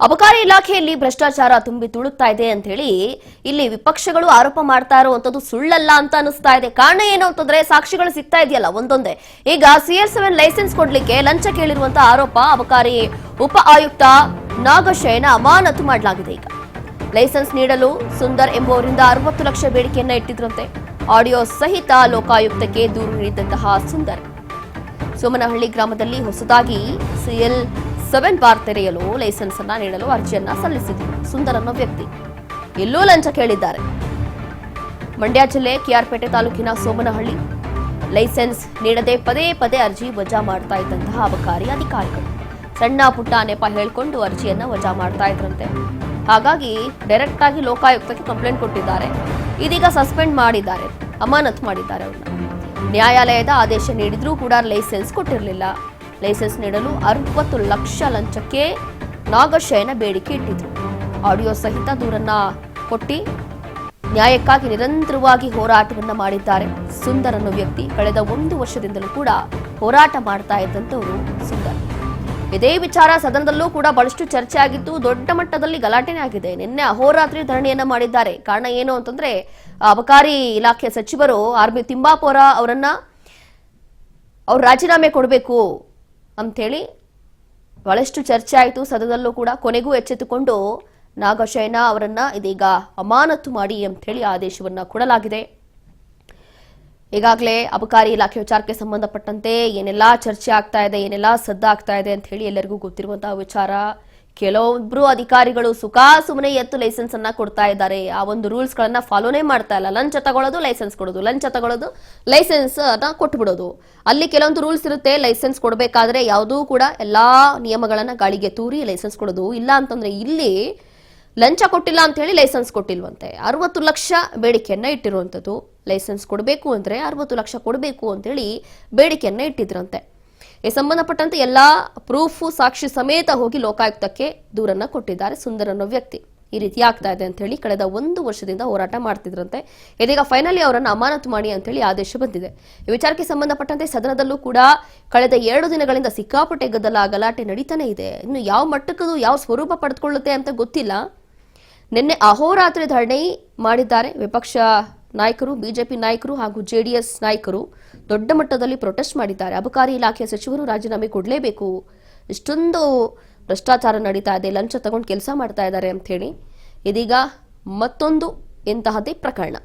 ಅಬಕಾರಿ ಇಲಾಖೆಯಲ್ಲಿ ಭ್ರಷ್ಟಾಚಾರ ತುಂಬಿ ತುಳುಕ್ತಾ ಇದೆ ಅಂತ ಹೇಳಿ ಇಲ್ಲಿ ವಿಪಕ್ಷಗಳು ಆರೋಪ ಮಾಡ್ತಾ ಇರುವಂತದ್ದು ಸುಳ್ಳಲ್ಲ ಅಂತ ಅನಿಸ್ತಾ ಇದೆ. ಕಾರಣ ಏನು ಅಂತಂದ್ರೆ ಸಾಕ್ಷಿಗಳು ಸಿಗ್ತಾ ಇದೆಯಲ್ಲ ಒಂದೊಂದೇ. ಈಗ CL7 ಲೈಸೆನ್ಸ್ ಕೊಡ್ಲಿಕ್ಕೆ ಲಂಚ ಕೇಳಿರುವಂತಹ ಆರೋಪ ಅಬಕಾರಿ ಉಪ ಆಯುಕ್ತ ನಾಗಶಯನ ಅಮಾನತು ಮಾಡಲಾಗಿದೆ. ಈಗ ಲೈಸೆನ್ಸ್ ನೀಡಲು ಸುಂದರ್ ಎಂಬುವರಿಂದ 60 ಲಕ್ಷ ಬೇಡಿಕೆಯನ್ನ ಇಟ್ಟಿದ್ರಂತೆ. ಆಡಿಯೋ ಸಹಿತ ಲೋಕಾಯುಕ್ತಕ್ಕೆ ದೂರು ನೀಡಿದಂತಹ ಸುಂದರ್ ಸೋಮನಹಳ್ಳಿ ಗ್ರಾಮದಲ್ಲಿ ಹೊಸದಾಗಿ CL7 ಬಾರ್ ತೆರೆಯಲು ಲೈಸೆನ್ಸ್ ಅನ್ನ ನೀಡಲು ಅರ್ಜಿಯನ್ನ ಸಲ್ಲಿಸಿದ್ರು. ಸುಂದರ್ ಅನ್ನೋ ವ್ಯಕ್ತಿ ಎಲ್ಲೂ ಲಂಚ ಕೇಳಿದ್ದಾರೆ. ಮಂಡ್ಯ ಜಿಲ್ಲೆ KR ಪೇಟೆ ತಾಲೂಕಿನ ಸೋಮನಹಳ್ಳಿ ಲೈಸೆನ್ಸ್ ನೀಡದೆ ಪದೇ ಪದೇ ಅರ್ಜಿ ವಜಾ ಮಾಡ್ತಾ ಇದ್ದಂತಹ ಅಬಕಾರಿ ಅಧಿಕಾರಿಗಳು ಸಣ್ಣ ಪುಟ್ಟ ನೆಪ ಹೇಳಿಕೊಂಡು ಅರ್ಜಿಯನ್ನ ವಜಾ ಮಾಡ್ತಾ ಇದ್ರಂತೆ. ಹಾಗಾಗಿ ಡೈರೆಕ್ಟ್ ಆಗಿ ಲೋಕಾಯುಕ್ತಕ್ಕೆ ಕಂಪ್ಲೇಂಟ್ ಕೊಟ್ಟಿದ್ದಾರೆ. ಇದೀಗ ಸಸ್ಪೆಂಡ್ ಮಾಡಿದ್ದಾರೆ, ಅಮಾನತು ಮಾಡಿದ್ದಾರೆ ಅವ್ರನ್ನ. ನ್ಯಾಯಾಲಯದ ಆದೇಶ ನೀಡಿದ್ರೂ ಕೂಡ ಲೈಸೆನ್ಸ್ ಕೊಟ್ಟಿರಲಿಲ್ಲ. ಲೈಸೆನ್ಸ್ ನೀಡಲು 60 ಲಕ್ಷ ಲಂಚಕ್ಕೆ ನಾಗಶಯನ ಬೇಡಿಕೆ ಇಟ್ಟಿದ್ರು. ಆಡಿಯೋ ಸಹಿತ ದೂರನ್ನ ಕೊಟ್ಟಿ ನ್ಯಾಯಕ್ಕಾಗಿ ನಿರಂತರವಾಗಿ ಹೋರಾಟವನ್ನ ಮಾಡಿದ್ದಾರೆ. ಸುಂದರ್ ಅನ್ನೋ ವ್ಯಕ್ತಿ ಕಳೆದ 1 ವರ್ಷದಿಂದಲೂ ಕೂಡ ಹೋರಾಟ ಮಾಡ್ತಾ ಇದ್ದಂಥವರು ಸುಂದರ್. ಇದೇ ವಿಚಾರ ಸದನದಲ್ಲೂ ಕೂಡ ಬಹಳಷ್ಟು ಚರ್ಚೆ ಆಗಿತ್ತು. ದೊಡ್ಡ ಮಟ್ಟದಲ್ಲಿ ಗಲಾಟೆನೇ ಆಗಿದೆ. ನಿನ್ನೆ ಅಹೋರಾತ್ರಿ ಧರಣಿಯನ್ನ ಮಾಡಿದ್ದಾರೆ. ಕಾರಣ ಏನು ಅಂತಂದ್ರೆ ಅಬಕಾರಿ ಇಲಾಖೆ ಸಚಿವರು RB ತಿಮ್ಮಾಪುರ ಅವರನ್ನ ಅವ್ರು ರಾಜೀನಾಮೆ ಕೊಡಬೇಕು ಅಂಥೇಳಿ ಬಹಳಷ್ಟು ಚರ್ಚೆ ಆಯಿತು ಸದನದಲ್ಲೂ ಕೂಡ. ಕೊನೆಗೂ ಎಚ್ಚೆತ್ತುಕೊಂಡು ನಾಗಶಯನ ಅವರನ್ನ ಇದೀಗ ಅಮಾನತು ಮಾಡಿ ಅಂಥೇಳಿ ಆದೇಶವನ್ನ ಕೊಡಲಾಗಿದೆ. ಈಗಾಗಲೇ ಅಬಕಾರಿ ಇಲಾಖೆ ವಿಚಾರಕ್ಕೆ ಸಂಬಂಧಪಟ್ಟಂತೆ ಏನೆಲ್ಲಾ ಚರ್ಚೆ ಆಗ್ತಾ ಇದೆ, ಏನೆಲ್ಲಾ ಸದ್ದಾಗ್ತಾ ಇದೆ ಅಂತ ಹೇಳಿ ಎಲ್ಲರಿಗೂ ಗೊತ್ತಿರುವಂತಹ ವಿಚಾರ. ಕೆಲವೊಬ್ರು ಅಧಿಕಾರಿಗಳು ಸುಮ್ಮನೆ ಎತ್ತು ಲೈಸೆನ್ಸ್ ಅನ್ನ ಕೊಡ್ತಾ ಇದ್ದಾರೆ. ಆ ಒಂದು ರೂಲ್ಸ್ ಗಳನ್ನ ಫಾಲೋನೇ ಮಾಡ್ತಾ ಇಲ್ಲ. ಲಂಚ ತಗೊಳ್ಳೋದು, ಲೈಸೆನ್ಸ್ ಕೊಡೋದು, ಲಂಚ ತಗೊಳ್ಳೋದು, ಲೈಸೆನ್ಸ್ ಅನ್ನ ಕೊಟ್ಬಿಡೋದು. ಅಲ್ಲಿ ಕೆಲವೊಂದು ರೂಲ್ಸ್ ಇರುತ್ತೆ. ಲೈಸೆನ್ಸ್ ಕೊಡಬೇಕಾದ್ರೆ ಯಾವುದೂ ಕೂಡ ಎಲ್ಲಾ ನಿಯಮಗಳನ್ನ ಗಾಳಿಗೆ ತೂರಿ ಲೈಸೆನ್ಸ್ ಕೊಡೋದು. ಇಲ್ಲ ಅಂತಂದ್ರೆ ಇಲ್ಲಿ ಲಂಚ ಕೊಟ್ಟಿಲ್ಲ ಅಂತ ಹೇಳಿ ಲೈಸೆನ್ಸ್ ಕೊಟ್ಟಿಲ್ವಂತೆ. 60 ಲಕ್ಷ ಬೇಡಿಕೆಯನ್ನ ಇಟ್ಟಿರುವಂತದ್ದು. ಲೈಸೆನ್ಸ್ ಕೊಡಬೇಕು ಅಂದ್ರೆ 60 ಲಕ್ಷ ಕೊಡಬೇಕು ಅಂತ ಹೇಳಿ ಬೇಡಿಕೆಯನ್ನ ಇಟ್ಟಿದ್ರಂತೆ. ಈ ಸಂಬಂಧಪಟ್ಟಂತೆ ಎಲ್ಲಾ ಪ್ರೂಫ್ ಸಾಕ್ಷಿ ಸಮೇತ ಹೋಗಿ ಲೋಕಾಯುಕ್ತಕ್ಕೆ ದೂರನ್ನ ಕೊಟ್ಟಿದ್ದಾರೆ ಸುಂದರ್ ಅನ್ನೋ ವ್ಯಕ್ತಿ. ಈ ರೀತಿ ಆಗ್ತಾ ಇದೆ ಅಂತ ಹೇಳಿ ಕಳೆದ 1 ವರ್ಷದಿಂದ ಹೋರಾಟ ಮಾಡ್ತಿದ್ರಂತೆ. ಇದೀಗ ಫೈನಲಿ ಅವರನ್ನು ಅಮಾನತು ಮಾಡಿ ಅಂತ ಹೇಳಿ ಆದೇಶ ಬಂದಿದೆ. ಈ ವಿಚಾರಕ್ಕೆ ಸಂಬಂಧಪಟ್ಟಂತೆ ಸದನದಲ್ಲೂ ಕೂಡ ಕಳೆದ 2 ದಿನಗಳಿಂದ ಸಿಕ್ಕಾಪಟ್ಟೆ ಗಲಾಟೆ ನಡೀತಾನೆ ಇದೆ. ಇನ್ನು ಯಾವ ಮಟ್ಟಕ್ಕದು ಯಾವ ಸ್ವರೂಪ ಪಡೆದುಕೊಳ್ಳುತ್ತೆ ಅಂತ ಗೊತ್ತಿಲ್ಲ. ನಿನ್ನೆ ಅಹೋರಾತ್ರಿ ಧರಣಿ ಮಾಡಿದ್ದಾರೆ ವಿಪಕ್ಷ ನಾಯಕರು, ಬಿಜೆಪಿ ನಾಯಕರು ಹಾಗೂ JDS ನಾಯಕರು ದೊಡ್ಡ ಮಟ್ಟದಲ್ಲಿ ಪ್ರೊಟೆಸ್ಟ್ ಮಾಡಿದ್ದಾರೆ. ಅಬಕಾರಿ ಇಲಾಖೆಯ ಸಚಿವರು ರಾಜೀನಾಮೆ ಕೊಡಲೇಬೇಕು, ಇಷ್ಟೊಂದು ಭ್ರಷ್ಟಾಚಾರ ನಡೀತಾ ಇದೆ, ಲಂಚ ತಗೊಂಡು ಕೆಲಸ ಮಾಡ್ತಾ ಇದ್ದಾರೆ ಅಂತ ಹೇಳಿ ಇದೀಗ ಮತ್ತೊಂದು ಇಂತಹದ್ದೇ ಪ್ರಕರಣ.